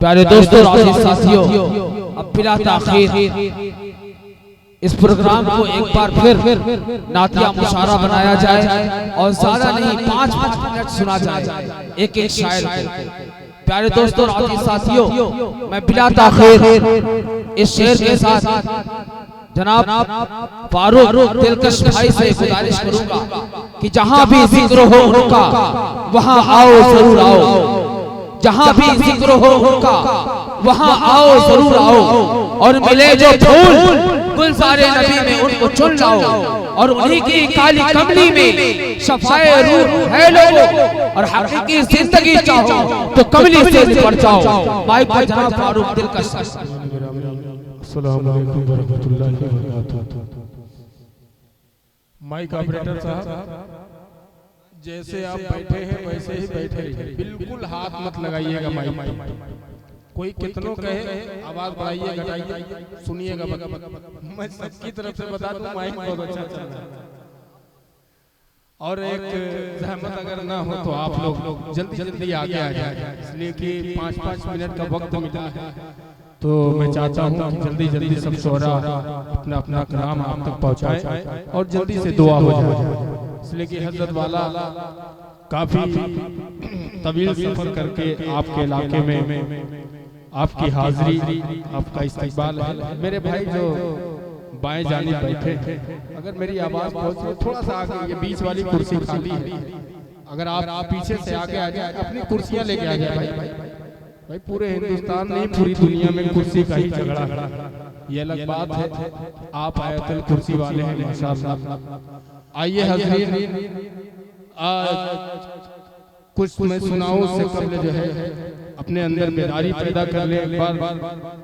प्यारे दोस्तों, राजी साथियों, अब बिला ताखीर इस प्रोग्राम को एक बार फिर नातिया मुशारा बनाया जाए और ज्यादा नहीं 5-5 मिनट सुना जाए एक एक शायर को। प्यारे दोस्तों, राजी साथियों, मैं बिला ताखीर इस शेर के साथ जनाब फारूक दिलकश भाई से गुजारिश करूंगा कि जहां भी जिक्र हो उनका वहां आओ, जरूर आओ। जहां भी जिक्र हो उनका वहां आओ, जरूर आओ। और मिले जो फूल गुलज़ारे नबी में उनको चुन लाओ और उन्हीं की काली कमली में शफाए रूह है लोगों। और हकीकी जिंदगी चाहो तो कमली से निपट जाओ। माइक पर जनाब फारूक दिलकश। अस्सलामु अलैकुम वरहमतुल्लाहि वबरकातुहू। माइक ऑपरेटर साहब, जैसे आप बैठे हैं वैसे ही बैठे रहिए, बिल्कुल हाथ मत लगाइएगा माइक पे। कोई कितनों कहे आवाज बढ़ाइए घटाइए, सुनिएगा। मैं सबकी तरफ से बता दूं, माइक बहुत अच्छा चल रहा है। और एक जहमत अगर ना हो तो आप लोग जल्दी जल्दी आगे आ जाए, इसलिए कि 5-5 मिनट का वक्त मिला है। तो मैं चाहता हूँ कि जल्दी जल्दी सब शोरा अपना अपना कलाम आप तक पहुँचाए और जल्दी से दुआ हो जाए, इसलिए कि हजरत वाला काफी तवील सफर करके आपके इलाके में आपकी हाजिरी, आपका इस्तकबाल है। मेरे भाई जो बाएं जानिब बैठे, अगर मेरी आवाज पहुंचे थोड़ा सा आगे, ये बीच वाली कुर्सी खाली है, अगर आप पीछे से आगे आ जाए अपनी कुर्सियां लेके आ जाए। भाई पूरे हिंदुस्तान नहीं, पूरी दुनिया में कुर्सी का ही झगड़ा है, ये अलग बात है। आप आयतुल कुर्सी वाले हैं माशाअल्लाह। आइए हज़रीन, कुछ मैं सुनाऊं उससे पहले जो है अपने अंदर बेदारी पैदा कर ले। एक बार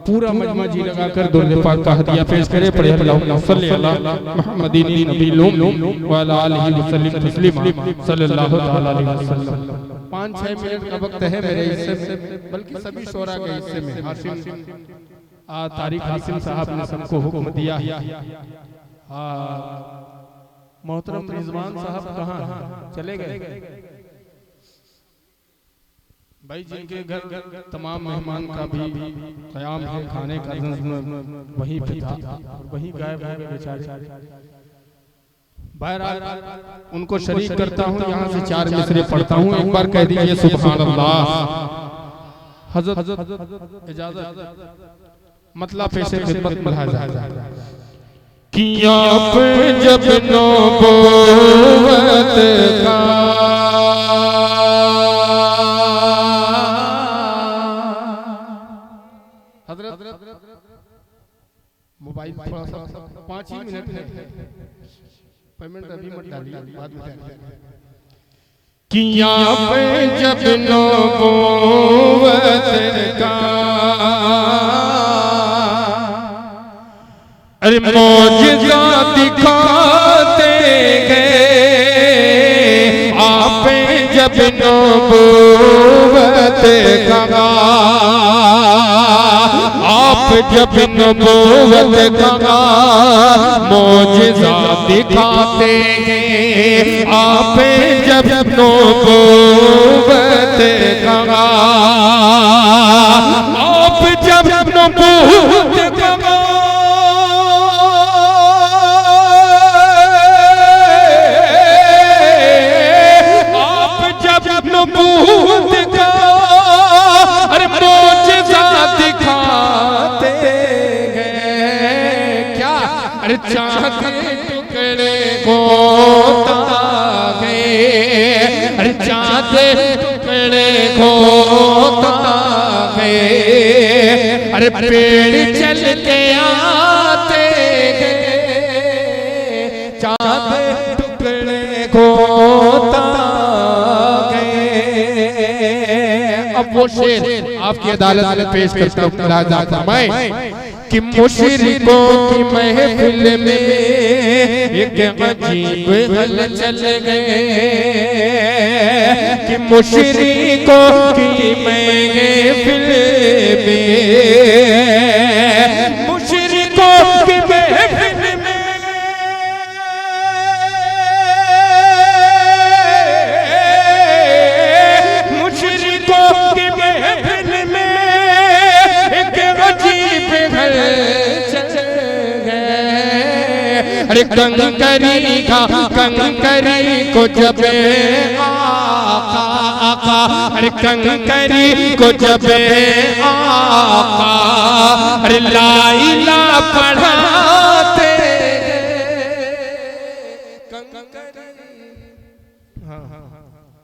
पूरा मजमा जी लगाकर दुरूद पाक का हदिया पेश करे। पढ़े अल्लाहुम्मा सल्ली अला मुहम्मदिन नबील व अला आलिहि वसल्लम तस्लीमा सल्लल्लाहु तआला अलैहि वसल्लम। 5-6 मिनट का वक्त है मेरे हिस्से में, बल्कि सभी शोरा के हिस्से में। हाशिम तारिक हाशिम साहब ने सबको हुक्म दिया। मोहतरम रिजवान साहब कहाँ चले गए? भाई जिनके घर तमाम मेहमान का भी क़याम है, खाने का वहीं पे था और वहीं गायब हो गए बेचारे। बहरहाल उनको शरीक करता हूँ, यहाँ से 4 मिसरे पढ़ता हूँ। एक बार कह दीजिए सुभान अल्लाह। हज़रत इजाज़त मतलब पेशे खिदमत में हाज़िर किया पे जब नबूवत का मोबाइल थोड़ा सा 5 ही मिनट है, पेमेंट अभी मत डालिए, बाद में डालिए। किया पे जब नबूवत का अरे मौजिज़ा दिखाते गए, आप जब नबूवत का, आप जब नबूवत का मौजिज़ा दिखाते गए, आप जब नबूवत का, आप जब नबूवत का, अरे मौजिज़ा दिखाते गए। क्या? अरे चाँद के टुकड़े खोता गए, अरे चाँद के टुकड़े खोता गए, अरे पेड़ चल के आते गए, चाँद के टुकड़े खोता। अब वो शेर आपकी अदालत में पेश करता हूँ कि मुशरिकों की महफिल में एक अजीब हलचल गए, कि मुशरिकों की महफिल में, मुशरिकों की महफिल में मुशरिकों की महफिल में अरे कंकरी का कंकरी को जब आका आका, अरे कंकरी को जब आका अरे लाइला पढ़ाते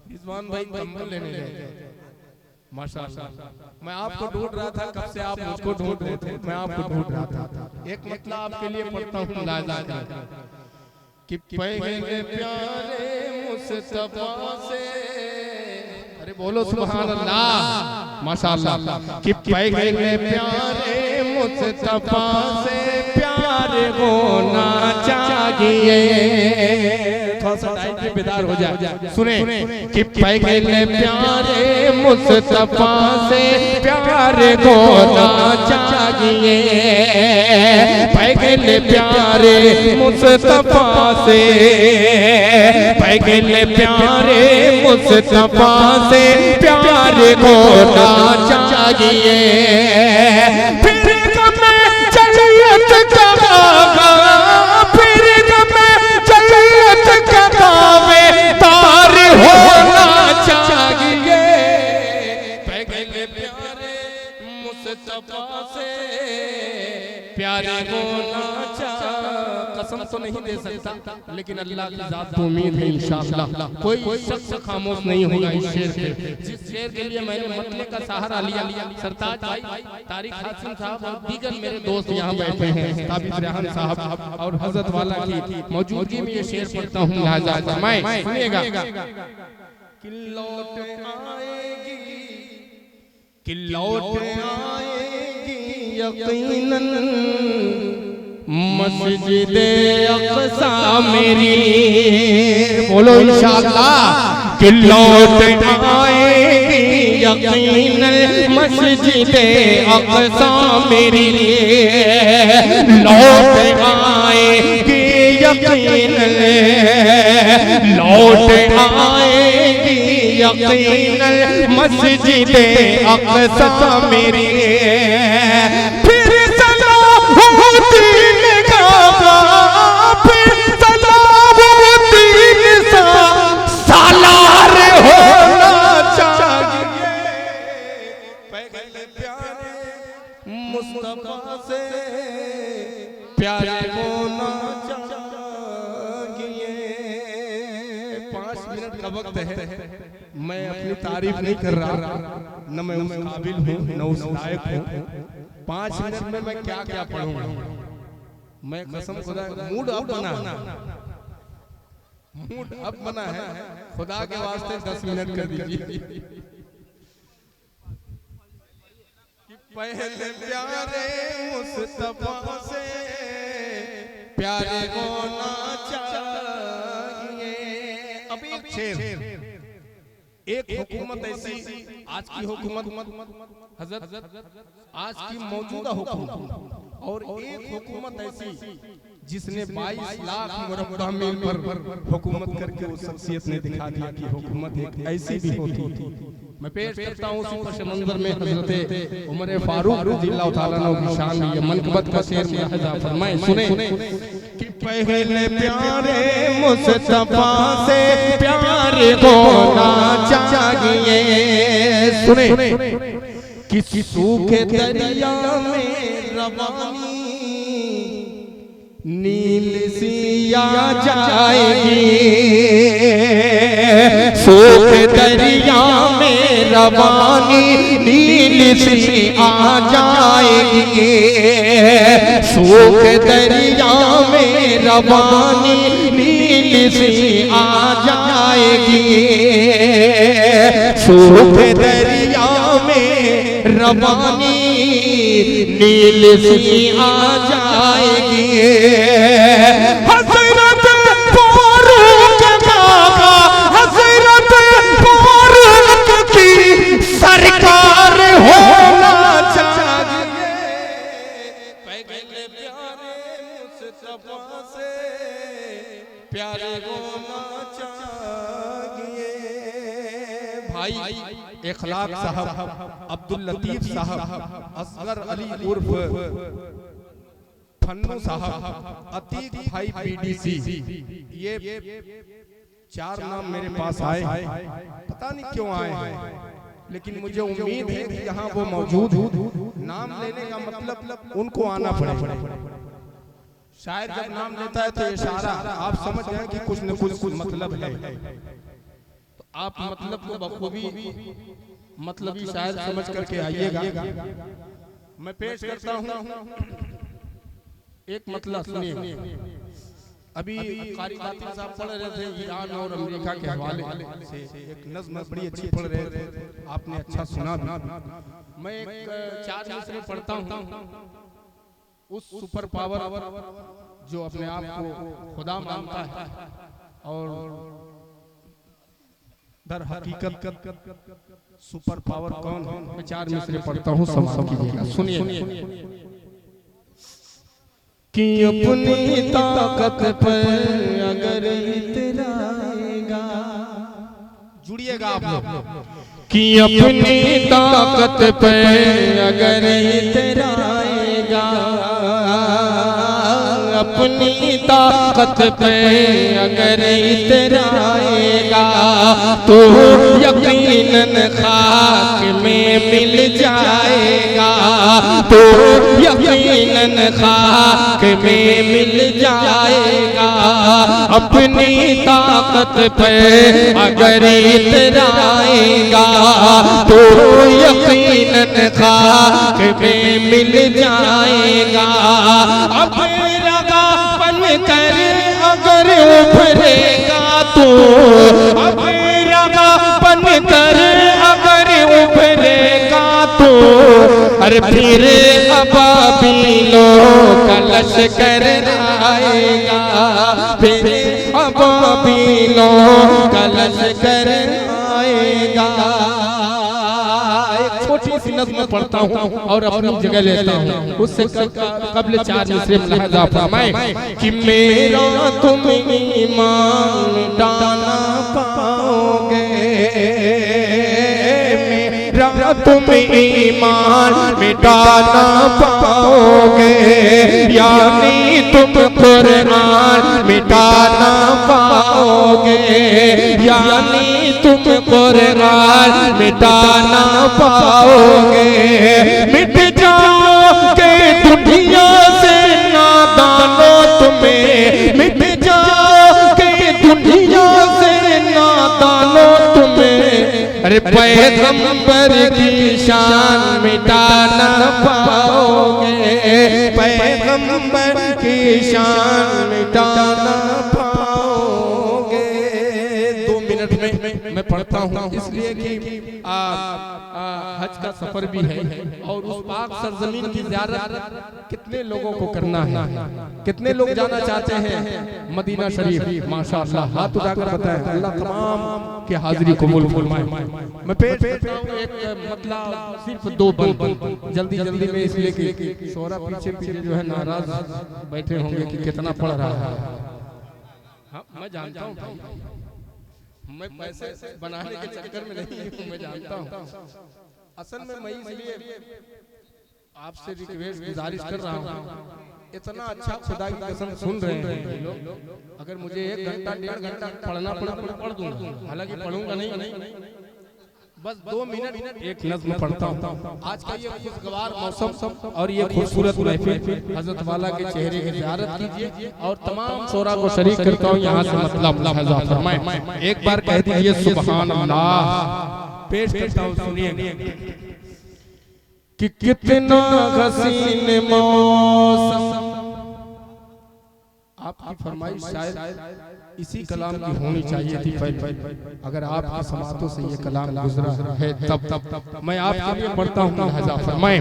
रिजवान भाई कंबल लेने गए माशाअल्लाह। मैं आपको ढूंढ रहा था, कब से आप मुझको ढूंढ रहे थे, मैं आपको ढूंढ रहा था। एक मतलब आपके लिए पढ़ता हूँ लाजा कि पहले प्यारे मुस्तफा से, अरे बोलो सुभान अल्लाह माशाअल्लाह, कि पहले प्यारे मुस्तफा से प्यार होना चाहिए। थोड़ा सा टाइम पे बेदार हो जाए, सुने कि पहले प्यारे मुस्तफा से प्यार होना चाहिए। पहले प्यारे मुस्तफा से, पहले प्यारे मुस्तफा से प्यार होना चाहिए। फिर मैं जन्नत का बागा, फिर मैं जन्नत का दावेदार होना चाहिए। पहले प्यारे मुस्तफा से प्यारे होना चाहिए। कसम तो नहीं दे सकता, लेकिन अल्लाह की जात तो उम्मीद है इंशाअल्लाह कोई शख्स खामोश नहीं होगा इस शेर पे। जिस शेर के लिए मैंने मतले का सहारा लिया, सरताज भाई, तारिक हासिम साहब और दीगर मेरे दोस्त यहाँ बैठे हैं, ताबिद रेहान साहब और हजरत वाला की मौजूदगी में ये शेर पढ़ता हूँ। लिहाजा मैं सुनिएगा कि लौट आएगी, कि लौट आएगी यकीनन मस्जिदे अक़सा मेरी, बोलो इंशाअल्लाह, कि लौट आएगी यकीनन मस्जिदे अक़सा मेरी, लौट आएगी यकीनन, लौट आएगी यकीनन मस्जिदे अक़सा मेरी। मुस्तफा से प्यारे होना चाहिए। 5 मिनट का वक्त है, मैं अपनी तारीफ नहीं कर रहा, न मैं उस काबिल हूँ न उस लायक हूँ। 5 मिनट में मैं क्या क्या पढ़ूंगा। मैं कसम खुदा, मूड अप बना, मूड अप बना है, खुदा के वास्ते 10 मिनट कर दीजिए। पहले प्यारे मुस्तफा से प्यारे होना चाहिए। अब एक शेर, एक हुकूमत ऐसी, आज की हुकूमत हजरत, आज की मौजूदा हुकूमत, और एक हुकूमत ऐसी जिसने 22 लाख मुरब्बा मील पर हुकूमत करके उस शख्सियत ने दिखा दिया कि हुकूमत एक ऐसी भी होती थी। मैं पेश करता हूँ उसी पश मंजर में हजरत उमर फारूक रज़ियल्लाहु ताला अन्हु की शान में ये मनक़बत का शेर मुलाहिज़ा फरमाएं, सुने कि पहले प्यारे मुस्तफा से प्यार होना चाहिए। सुने कि सूखे दरिया में रवानी नील सी आ जाएगी, सूखे दरिया में रवानी नील सी आ जाएगी, सूखे दरिया में रवानी नील सी आ जाएगी, सूखे दरिया में रवानी नील सी आ जाएगी। हज़रत फारूक बाबा, हज़रत फारूक की सरकार होना चाहिए। पहले प्यारे मुस्तफा से प्यारे होना चाहिए। भाई इखलाक साहब, अब्दुल लतीफ साहब, असगर अली उर्फ फन्नू साहब, अतीक भाई पीडीसी, ये 4 नाम मेरे पास आए, पता नहीं क्यों आए, लेकिन मुझे उम्मीद है कि यहाँ वो मौजूद नाम लेने का मतलब उनको आना पड़ेगा। शायद जब नाम लेता है तो इशारा आप समझ जाए कि कुछ न कुछ मतलब है, तो आप मतलब को बखूबी मतलबी शायद समझ करके आइएगा। मैं पेश करता हूँ एक मतलब, सुनिए। अभी कारी बातिल साहब पढ़ रहे थे ईरान और अमेरिका के हवाले से एक नज़्म बड़ी अच्छी पढ़ रहे थे, आपने अच्छा सुना भी। मैं एक 4 मिसरे पढ़ता हूँ। उस सुपर पावर जो अपने आप को खुदा मानता है और दर हकीकत सुपर पावर कौन है, मैं 4 मिसरे पढ़ता हूँ, समाप्त कीजिएगा। सुनिए कि अपनी ताकत पर अगर इतराएगा, जुड़िएगा आप लोग, कि अपनी ताकत पर अगर इतराएगा, अपनी ताकत पे अगर इतराएगा तो यकीनन खाक में मिल जाएगा, तो यकीनन खाक में मिल जाएगा। अपनी ताकत पे अगर इतराएगा तो यकीनन खाक में मिल जाएगा। कर अगर उभरेगा तो रगापन कर अगर उभरेगा तो अरे फिर अबाबीलो का लश्कर आएगा, फिर अबाबीलो का लश्कर आएगा। छोटी सी नज़्म पढ़ता हूँ और अपनी जगह लेता हूँ, उससे कबल 4 मिसरे मुलाहिज़ा फरमाएं कि मेरा तुम ईमान मिटाना पाओगे, मेरा तुम ईमान मिटाना पाओगे, यानी तुम कुरान मिटाना पाओगे, यानी तुम कुरान मिटाना पाओगे। मिट जाओगे दुनिया से नादानो तुम्हें, मिट जाओगे दुनिया से नादानो तुम्हें, अरे पैगंबर की शान मिटाना पाओगे, पैगंबर की शान मिटाना पाओगे। 2 मिनट में मैं पढ़ता हूँ, इसलिए कि हज का सफर भी है और उस पाक सरजमीन की ज़ियारत कितने लोगों को करना है, कितने लोग जाना चाहते हैं मदीना शरीफ। माशाअल्लाह, हाथ उठाकर बताएं, अल्लाह तमाम के हाजिरी कबूल फरमाए। मैं पेश करता हूं एक मतलब सिर्फ 2 बंद जल्दी जल्दी में, इसलिए कि शोरा पीछे पीछे जो है नाराज बैठे होंगे कि कितना पढ़ रहा है। हाँ, मैं जानता हूँ, मैं पैसे बनाने के चक्कर में नहीं हूँ, मैं जानता हूँ। असल में मैं इसलिए आपसे रिक्वेस्ट गुजारिश कर रहा हूँ, इतना अच्छा खुदा की कसम सुन रहे हैं लोग, अगर मुझे 1 घंटा 1.5 घंटा पढ़ना पड़े तो पढ़ दूंगा, हालांकि पढ़ूंगा नहीं, बस 2 मिनट एक नज़्म पढ़ता हूँ। आज का ये खुशगवार मौसम और ये खूबसूरत महफिल, हजरत वाला के चेहरे की ज़ियारत कीजिए और तमाम शोरा को शरीक करता हूँ यहाँ से मतलब मुलाहिज़ा फरमाएं। एक बार कह दीजिए सुभान अल्लाह। पेश करता हूँ, सुनिए कि कितना हसीन मौसम। आपकी फरमाइश शायद इसी कलाम की होनी चाहिए थी पहले, अगर आपकी समातों से ये कलाम गुजरा है तब मैं आपके लिए पढ़ता हूँ। लिहाजा फरमाएं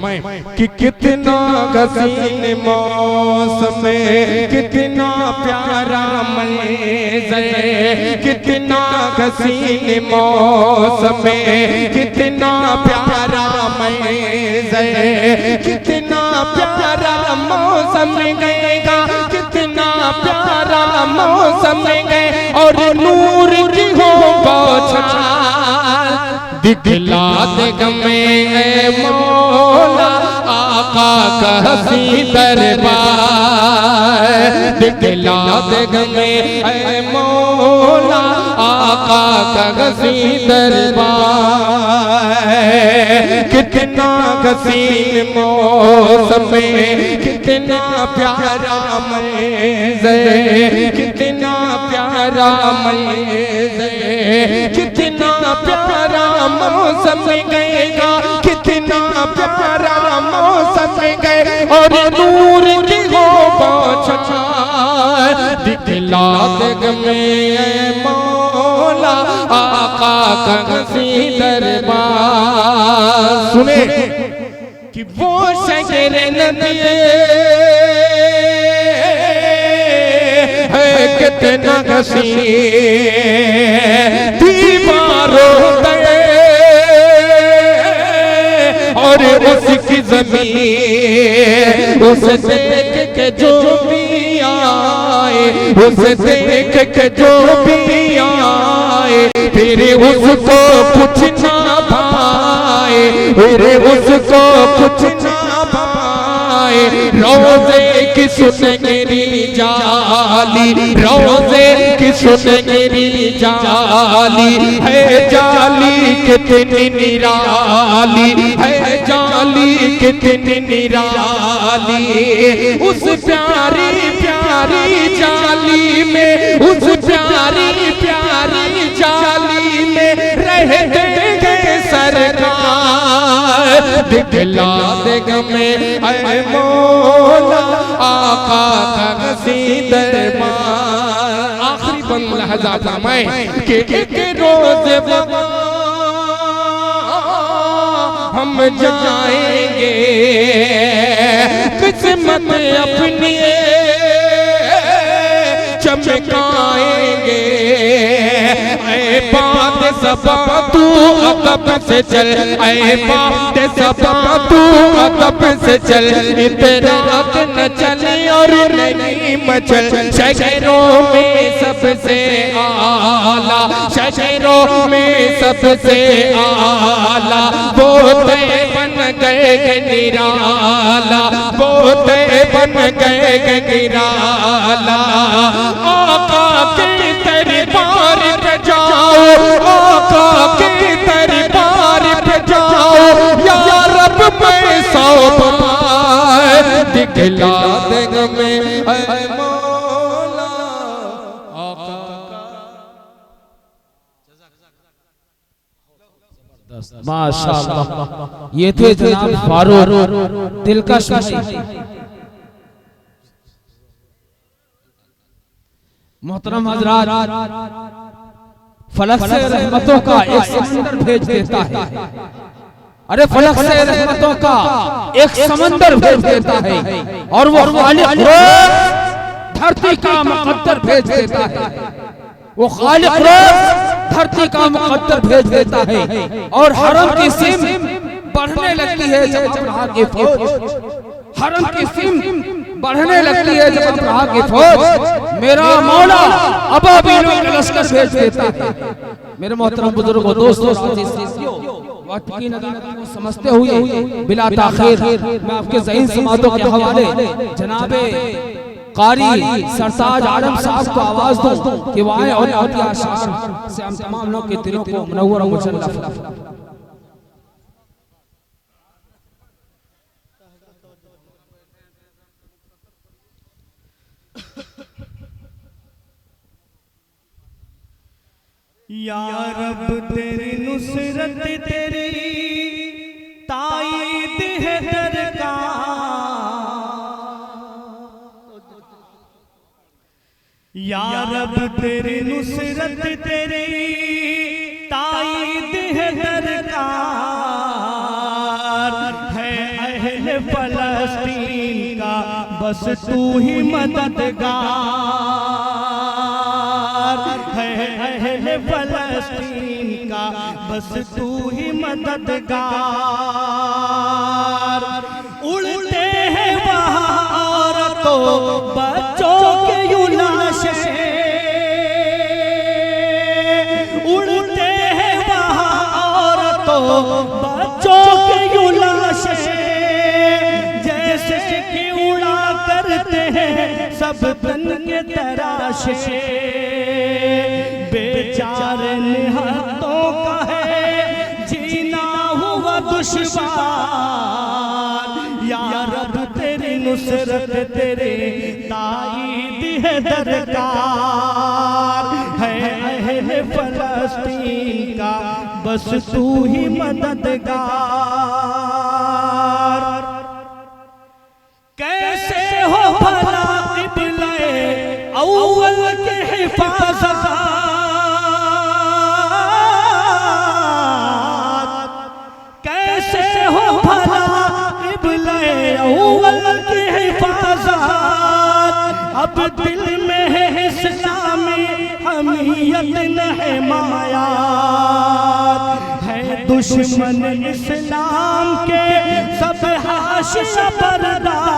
कि कितना हसीन मौसम, कितना प्यारा मंज़र, कितना हसीन मौसम, कितना प्यारा मंज़र, कितना प्यारा मौसम गएगा, कितना प्यारा मौसम गए और नूर की हो बौछार, दिखला दे गमे मौला आका का हसी दरबार, दिखला दे गमे ऐ मौला आका का हसीन दरबार। कितना हसीन मौसम में कितना प्यारा मंज़र, कितना प्यारा मंज़र, कितना प्यारा मौसम गएगा, कितना प्यारा मौसम गए और नूर की हो पहुंचा। दिखला दे गमे मौला आका का हसीन दरबार। सुने कि वो शगर नदी है कितना हसीन, दीवारों पे और उसकी जमीन उसे देख के जो भी आए, उसे देख के जो भी आए फिर उसको कुछ ना भाए, फिर उसको कुछ ना भाए। रोज़े की सुनहरी जाली, रोज़े की सुनहरी जाली है, जाली कितनी निराली है, जाली कितनी निराली। उस प्यारी प्यारी जाली में, उस प्यारी प्यारी जाली में रहते गए सरकार। दिखला दे गमे ऐ मौला आका का हसीन दरबार। आखिरी बंद लहज़ा फरमाए कि एक रोज़ वफ़ा हम जाएंगे, किस्मत अपनी चमकाएंगे। ऐ बात सबा तू अदब से चल, ऐ बात सबा तू अदब से चल, इतराक न चल और नहीं मचल। शहरों में सबसे आला, शहरों में सबसे आला बोते बन गए निराला, बोते बन गए निराला। आका के दरबार पे जाओ, आका के दरबार पे जाओ, या रब मैं सौंपा। दिखला दे गमे ऐ मौला आका। माशाअल्लाह, ये थे जनाब फारूक दिलकश मोहतरम हजरात। फलक से रहमतों का एक समंदर भेज देता है, अरे फलक से रहमतों का एक समंदर भेज देता है और वो खालिक धरती का मुकद्दर भेज देता है, वो खालिक धरती का मुकद्दर भेज देता है। और हरम की सीम बढ़ने लगती है जब अब्राहा की फौज, हरम की सीम बढ़ने लगती है जब अब्राहा की फौज मेरा मौला अबाबीलों का लश्कर भेज देता है। मेरे मोहतरम बुजुर्गों, दोस्तों, वक्त की नज़ाकत को समझते हुए बिला ताखीर मैं आपके ज़हीन समातों के हवाले जनाबे कारी सरताज आलम साहब को आवाज दूं कि वाए और अशार से हम तमाम लोग के दिलों को मुनव्वर और मुशर्रफ। या रब तेरी नुसरत तेरी ताईद है दरकार, या रब तेरी नुसरत तेरी ताईद है दरकार। है अहले फलस्तीन का बस तू ही मददगार, है अहले फलस्तीन का बस तू ही मददगार। उड़ते हैं वहाँ औरतों बच्चों के यूं लाशें, उड़ते हैं वहाँ औरतों बच्चों के यूं लाशें। जैसे जैसे कि उड़ा करते हैं सब तन के तराशे, बेचारे निहत्तों का है जीना हुआ दुश्वार। या रब तेरी नुसरत तेरे ताईद है दरकार, है अहले फलस्तीन का बस तू ही मददगार। कैसे हो भला क़िबले अव्वल के हिफाज़त, कैसे हो भला क़िबले अव्वल की हिफाज़त। अब दिल में है इस्लामी हमीयत न है मायात, है दुश्मन इस्लाम के सब हाशिया बरदार।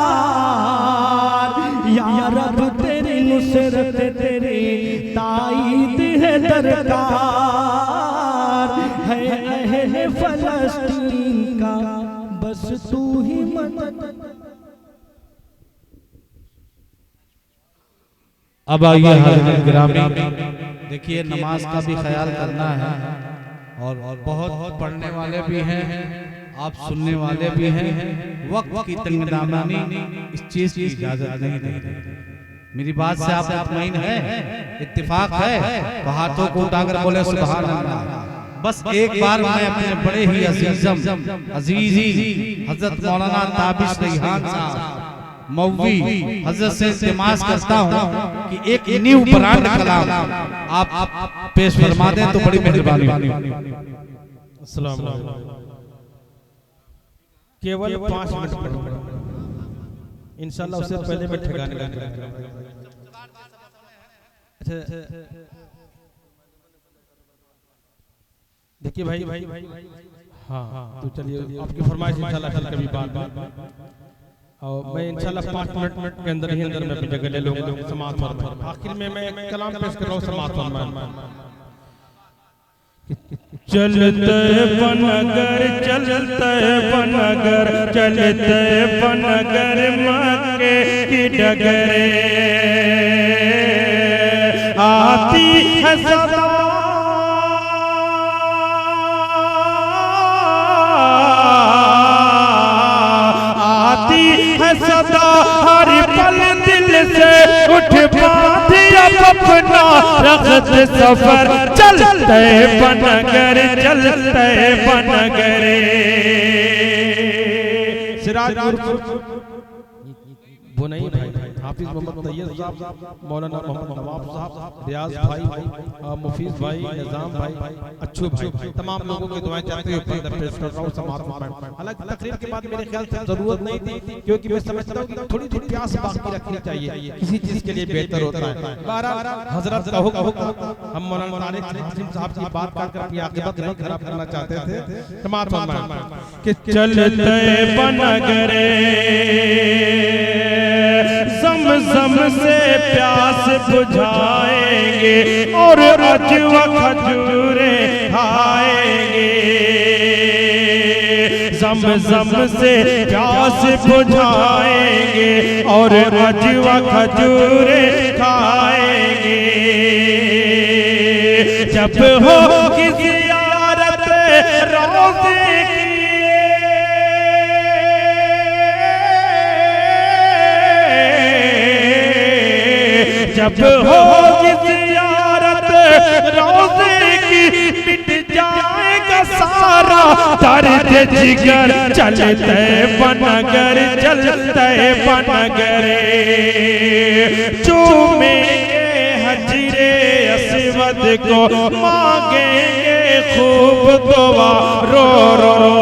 या रब तेरी नुसरत तेरी ताईद है दरकार, है अहले फलस्तीन का बस तू ही मदद। अब आइए हाज़िर गिरामी, देखिए नमाज का भी ख्याल करना है और बहुत पढ़ने वाले भी हैं, आप सुनने वाले भी हैं। वक्त की तंगदानी इस चीज की इजाजत नहीं देती। मेरी बात से आप मुतमईन है, इत्तेफाक है तो हाथों को उठाकर बोले सुभान अल्लाह। बस एक बार मैं अपने बड़े ही अजीजी हजरत मौलाना ताबिश रैहान साहब मौवी हजरत से इल्तिमास करता हूँ कि एक न्यू ब्रांड कलाम आप पेश फरमा दें तो बड़ी मेहरबानी। अस्सलाम वालेकुम। केवल 5 मिनट पढ़ूंगा इंशाल्लाह, उससे पहले मैं ठिकाने लगा। अच्छा देखिए भाई, हाँ तो चलिए आपकी फरमाइश इंशाल्लाह कभी बात और मैं इंशाल्लाह 5 मिनट के अंदर ही अंदर मैं अपनी जगह ले लूंगा। समाअत फरमाएं। आखिर में मैं कलाम पेश कर रहा हूँ, समाअत फरमाएं। चलते बनगर चलते बनगर चलते बनगर मक्के की डगरे आती है सदा, आती है सदा हर पल दिल से उठ पाती अपना रखत सफर। चलते बनगर चलते बनगर। सिराज वो नहीं भाई, हाफिज मोहम्मद तैयब साहब, मौलाना मोहम्मद नवाब साहब, रियाज भाई, मुफीज भाई, निजाम भाई, अच्छू भाई, तमाम लोगों की दुआएं चाहते हुए पेश कर रहा हूं समाअत में। हालांकि तकरीर के बाद मेरे ख्याल से जरूरत नहीं थी, क्योंकि मैं समझता हूं कि थोड़ी थोड़ी प्यास बाकी रखनी चाहिए, किसी चीज के लिए बेहतर होता है। बहरहाल हजरत का हुक्म, हम मौलाना तारिक हाशिम साहब की बात कर अपनी आखिरत नहीं खराब करना चाहते थे। समाअत में कि चलते बनगरे ज़म से प्यास बुझाएंगे और अजवा खजूरे खाएंगे। ज़म से प्यास बुझाएंगे और अजवा खजूरे खाएंगे। जब हो कि ज़ियारत रोज़े जब होगी ज़ियारत रोज़े की मिट जाएगा सारा दर्द जिगर। चलते बनगर चलते बनगर चूमेंगे हजरे अस्वद को मांगेंगे खूब दुआ रो रो रो।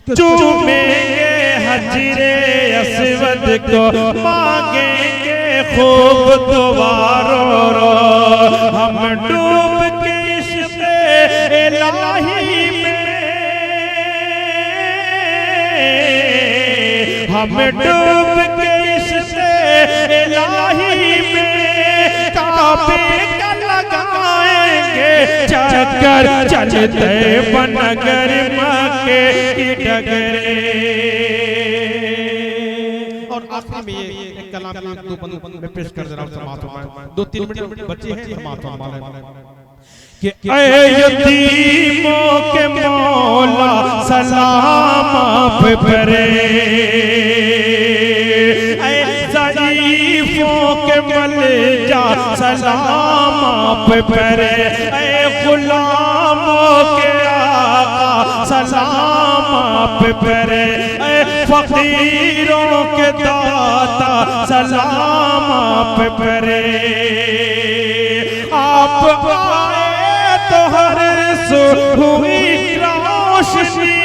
चूमेंगे हजरे अस्वद को मांगेंगे खूब दुआरो रो। हम डूब के इश्क़ इलाही में, हम डूब के इश्क़ इलाही में काबे का लगाएंगे के चक्कर चलते बनगर मक्के की डगरे। और आखिर में ये एक कलाम की एक दो बंदों में पेश कर दे रहा हूं समातों में 2-3 मिनट बचे हैं समातों वाले कि ऐ यतीमों के मौला सलाम आप परे, ऐ ज़ईफ़ों के मलजा सलाम आप परे, ऐ गुलामों के आका सलाम आप परे, ऐ फकीरों के दाता सलाम आप परे। आप तो हर सो हुई रोशनी,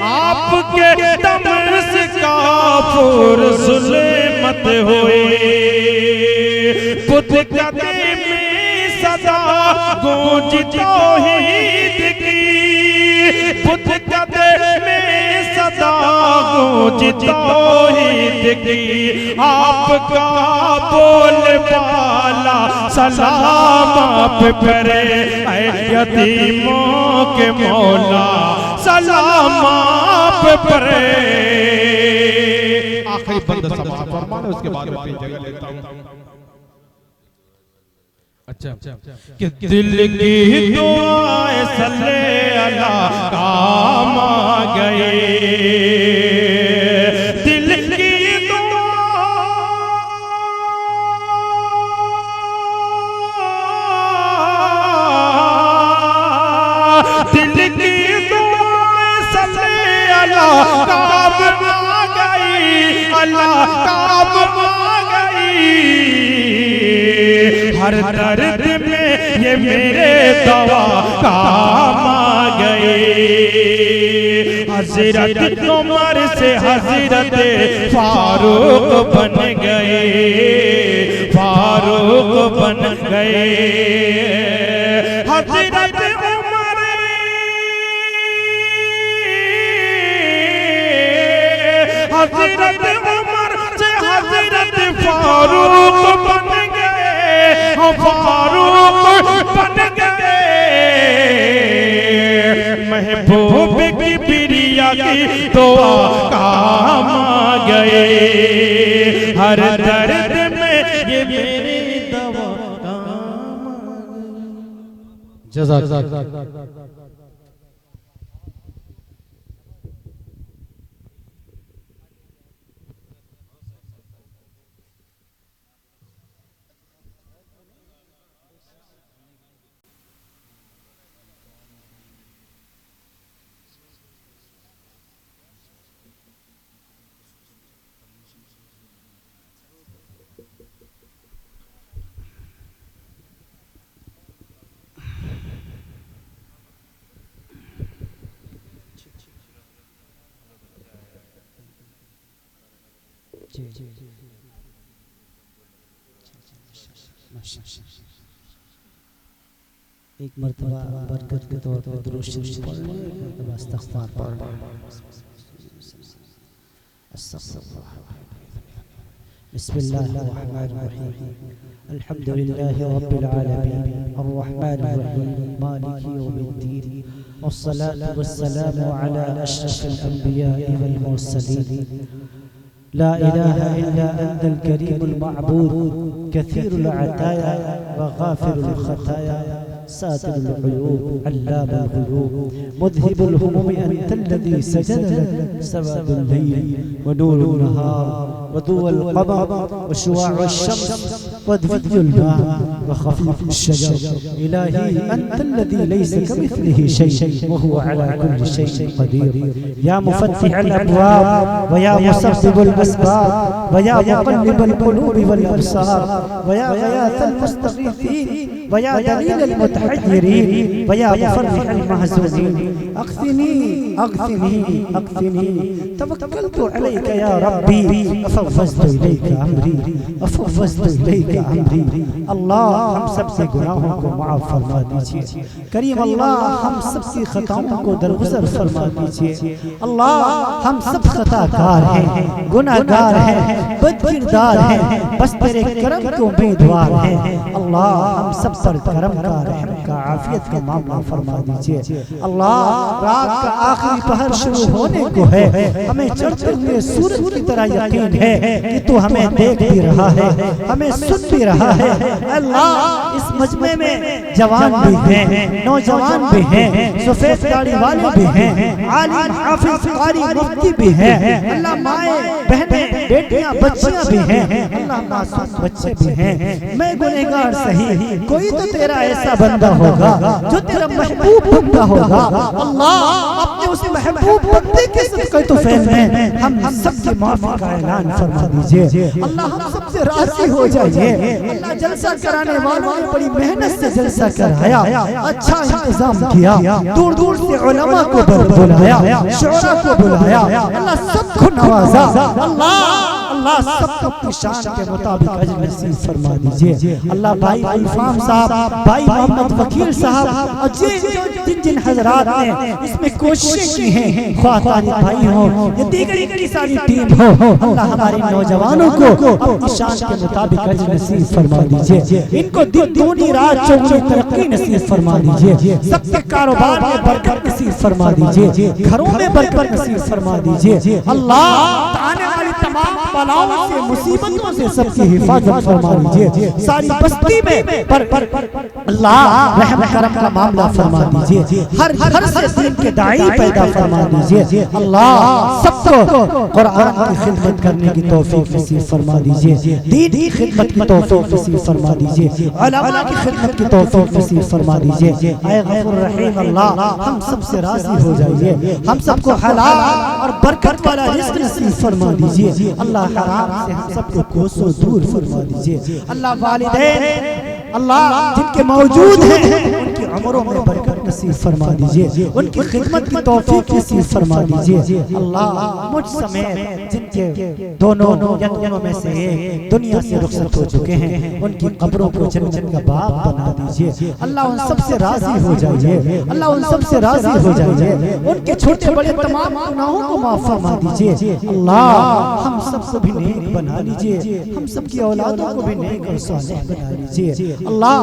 आपके दम से काफुर जुल्मत हुई, बुत कदे में सदा गूंज तौहीद की, बुत कदे में सदा गूंज तौहीद की। आपका बोल बाला सलाम आप परे, ऐ यतीमों के मौला सलाम आप परे। आखिरी बंद समात फरमाना उसके बाद में जगह लेता हूं। अच्छा कि दिल की दुआएं सल्ले अला काम आ गए, दिल की दुआएं सल्ले अला काम आ गई, अला काम आ गई। हर दर्द में ये मेरे दवा काम आ गए। हज़रत उमर से हज़रत फारूक बन गए, फारूक बन गए। हज़रत उमर हज़रत उमर से हज़रत फारूक बन गए, फारूक बन गए। महबूब की बिरिया की दुआ काम आ गए। हर दर्द में ये मेरी दवा काम आ गई। जज़ाक एक मर्तबा बरकत के तौर पर दुरूद शरीफ पढ़ लें, एक मर्तबा इस्तग़फ़ार पढ़ लें। बिस्मिल्लाहिर्रहमानिर्रहीम, अल्हम्दुलिल्लाहि रब्बिल आलमीन, अर्रहमानिर्रहीम, मालिकि यौमिद्दीन, वस्सलातु वस्सलामु अला अशरफिल अंबिया'i वल मुरसलीन। ला इलाहा इल्ला अंतल करीमुल मअबूद, कसीरुल अताया व गाफिरुल खताया, सातिरुल उयूब, अल्लामुल गुयूब, मुज़हिबुल हुमूम, अंतल्लज़ी सजद लक सवादुल लैल व नूरुन नहार व दुअल क़मर व शुआउश शम्स व ध्वजुल मा व खफ़ीफ़ुश शजर। इलाही अंतल्लज़ी लैसा कमिस्लिही शै व हुवा अला कुल्लि शैइन क़दीर। या मुफ़त्तिहल अब्वाब व या मुसब्बिबुल अस्बाब व या मुक़ल्लिबल क़ुलूबि वल अब्सार व या ग़यासल मुस्तग़ीसीन व या दलीलल मुतहय्यरीन व या मुफ़र्रिहल महज़ूनीन। अग़्सिनी अग़्सिनी अग़्सिनी, तवक्कलतु अलैका या रब्बी, अफ़व्वज़्तु इलैका अम्री, अफ़व्वज़्तु इलैका अमरी। अल्लाह हम सबसे गुनाहों को माफ फरमा दीजिए। करीम अल्लाह हम सबकी खताओं को दरगुजर फरमा दीजिए। अल्लाह हम सब खताकार हैं, गुनाहगार हैं, बदकिरदार हैं, बस तेरे करम के उम्मीदवार हैं। अल्लाह हम सब पर करम का, रहम का, आफियत का मामला फरमा दीजिए। अल्लाह रात का आखिरी पहर शुरू होने को है, हमें चढ़ते हुए सूरज की तरह यकीन है कि तू हमें देख भी रहा है, हमें सुन भी रहा है। अल्लाह इस मजमे में जवान भी हैं, नौजवान भी हैं, सफेद दाढ़ी वाले भी हैं, आलिम हाफिज कारी मुफ्ती भी हैं। अल्लाह माए बहनें बेटियां बच्चियां भी हैं। अल्लाह मासूम बच्चे भी हैं। मैं गुनहगार सही, कोई तो तेरा ऐसा बंदा होगा जो तेरा महबूब बंदा होगा। अल्लाह अपने उस महबूब बंदे के सदक़े तो फैल में हम सबकी माफी का ऐलान फरमा दीजिए। अल्लाह हम सबसे राजी हो जाइए। अल्लाह जलसा कराने वालों ने बड़ी मेहनत से जलसा कराया, अच्छा इंतजाम किया, दूर दूर से उलमा को बुलाया, शुरा को बुलाया, अल्लाह सबको नवाजा। अल्लाह सबको अपनी शान के मुताबिक अजर नसीब फरमा दीजिए। अल्लाह भाई इल्फाम साहब, भाई मोहम्मद वकील साहब और जिन जिन हजरात ने इसमें कोशिश की हैं, ख्वातानी भाई हो या दीगर की सारी टीम हो, अल्लाह हमारे नौजवानों को अपनी शान के मुताबिक अजर नसीब फरमा दीजिए। इनको दिन दूनी रात चौगुनी तरक्की नसीब फरमा दीजिए। सबके कारोबार में बरकत नसीब फरमा दीजिए, घरों में बरकत नसीब फरमा दीजिए। अल्लाह आने वाली तमाम बलाओं से, मुसीबतों से सबकी हिफाजत फरमा दीजिए। सारी बस्ती में अल्लाह रहम करम का मामला फरमा दीजिए। हर घर से दीन के दाई पैदा फरमा दीजिए। अल्लाह सबको कुरान की खिदमत करने की तौफीक नसीब फरमा दीजिए, दीन की खिदमत की तौफीक नसीब फरमा दीजिए, उलमा की खिदमत की तौफीक नसीब फरमा दीजिए। ऐ गफूर रहीम अल्लाह हम सबसे राजी हो जाइए, हम सबको हलाल और बरकत वाला रिज़्क़ नसीब फरमा दीजिए। अल्लाह हराम से हम सबको कोसों दूर फरमा दीजिए। अल्लाह वालिदैन अल्लाह जिनके मौजूद हैं उनकी उम्रों में बरकत नसीब फरमा दीजिए, उनकी खिदमत की तौफीक नसीब फरमा दीजिए। अल्लाह मुझ समेत जिनके दोनों या दोनों में से एक दुनिया से रुखसत हो चुके हैं, उनकी कब्रों को जन्नत का बाग बना दीजिए। अल्लाह उन सबसे राजी हो जाइए, अल्लाह उन सबसे राजी हो जाइए, उनके छोटे बड़े तमाम गुनाहों को माफ फरमा दीजिए। अल्लाह हम सबको भी नेक बना लीजिए, हम सबकी औलादों को भी नेक और सालेह बना लीजिए। अल्लाह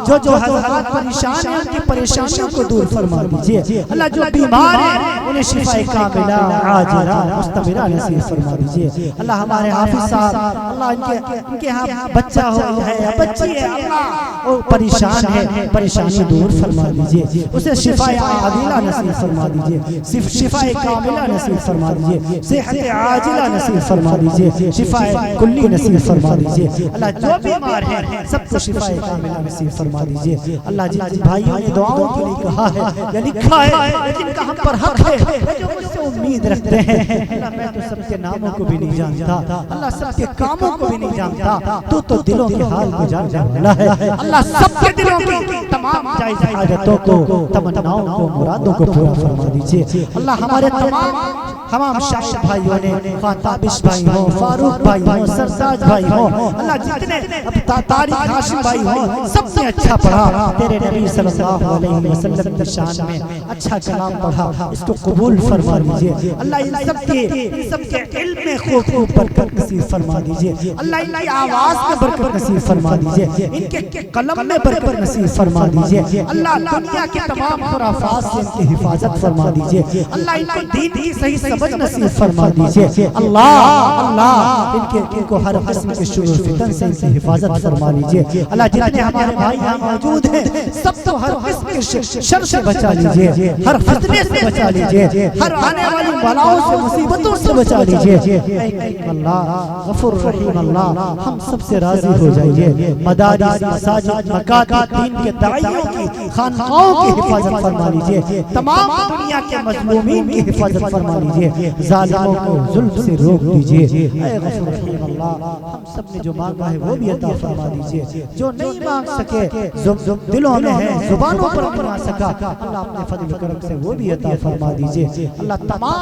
जो हज़रात परेशान हैं उनकी परेशानियों को दूर फरमा दीजिए। अल्लाह जो बीमार हैं उन्हें शिफाए कामिला आजिला मुस्तमिरा नसीब फरमा दीजिए। अल्लाह हमारे हाफिज साहब अल्लाह इनके यहाँ बच्चा हो है या बच्ची है, अल्लाह वो परेशान है, परेशानी दूर फरमा दीजिए, उसे शिफाए आजिला नसीब फरमा दीजिए, शिफाए कामिला नसीब फरमा दीजिए, सेहत आजिला नसीब फरमा दीजिए, शिफाए कुल्ली नसीब फरमा दीजिए। अल्लाह जो बीमार है सबको शिफाए कामिला नसीब फरमा दीजिए। अल्लाह जिन भाइयों ने दुआओं के लिए कहा है या लिखा है, लेकिन हम पर हक है, जो मुझसे उम्मीद रखते हैं, अल्लाह मैं तो सबके नामों को भी नहीं जानता, अल्लाह सबके कामों को भी नहीं जानता, तो दिलों के हाल को जानने वाला है। अल्लाह सबके दिलों की तमाम जायज़ हाजतों को, तमन्नाओं को, मुरादों को पूरा फरमा दीजिए। अल्लाह हमारे तमाम शायर भाइयों ने, ताबिश भाई हो, फारूक भाई हो, सरताज भाई हो, अल्लाह जितने तारिक हाशिम भाई हो, सबसे अच्छा पढ़ा, तेरे नबी सल्लल्लाहु अलैहि वसल्लम की शान में अच्छा कलाम पढ़ा, इसको कबूल फरमा दीजिए। अल्लाह इन सबके इल्म में खूब बरकत नसीब फरमा दीजिए। अल्लाह इनकी आवाज में बरकत नसीब फरमा दीजिए, इनके कलम में बरकत नसीब फरमा दीजिए। अल्लाह दुनिया के तमाम खुराफात से इनकी हिफाजत फरमा दीजिए। अल्लाह इनको दीन की सही समझ नसीब फरमा दीजिए। अल्लाह इनको हर किस्म के शुरू फितन से इनकी हिफाजत फरमा लीजिए। अल्लाह जितने हमारे भाई यहाँ मौजूद हैं सबको हर किस्म के शर से बचा लीजिए, हर फितने से बचा लीजिए, हर आने वाली बलाओं से, मुसीबतों से बचा लीजिए। अल्लाह गफूर रहीम अल्लाह हम सबसे राजी हो जाइए। मदारिस, मसाजिद, मकातिब, दीन के दाइयों की खानकाहों की हिफाजत फरमा लीजिए। तमाम दुनिया के मजलूमीन की हिफाजत फरमा लीजिए, जालिमों को जुल्म से रोक दीजिए। ऐ गफूर रहीम अल्लाह हम सब ने जो मांगा है वो भी अता फरमा दीजिए, जो नहीं मांग सके, जो दिलों में है, जुबानों पर नहीं आ सका, अल्लाह अपने फजल करम से वो भी अता फरमा दीजिए। अल्लाह तमाम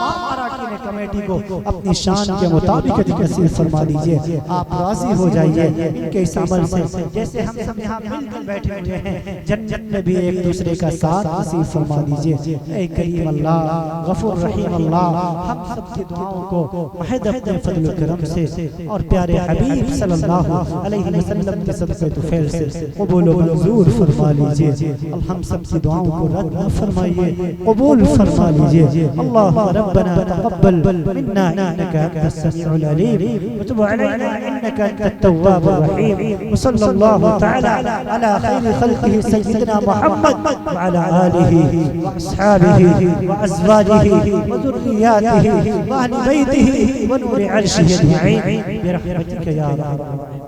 ने कमेटी को अपनी शान के मुताबिक नसीब फरमा दीजिए। आप राजी हो जाइए इनके इस अमल से। जैसे हम सब यहाँ मिलकर बैठे हुए हैं, जन्नत में भी एक दूसरे का साथ नसीब फरमा दीजिए। ऐ करीम अल्लाह, गफूर रहीम अल्लाह, हम सब की दुआओं को महज अपने फजल करम से और प्यारे हबीब सल्लल्लाहु अलैहि वसल्लम के सदक़े तुफैल से कबूल व मंजूर फरमा लीजिए। हम सब की दुआओं को रद्द न फरमाइए, कबूल फरमा लीजिए। अल्लाह रब्बना तक़ब्बल मिन्ना इन्नका अंतस समीउल अलीम व तुब अलैना इन्नका अंतत तव्वाबुर रहीम। व सल्लल्लाहु तआला अला खैरि खल्क़िही सय्यिदिना मुहम्मद व अला आलिहि व अस्हाबिही व अज़वाजिही व ज़ुर्रिय्यातिही व अहलि बैतिही व नूरि अर्शिही अजमईन बिरहमतिका या अरहमर राहिमीन।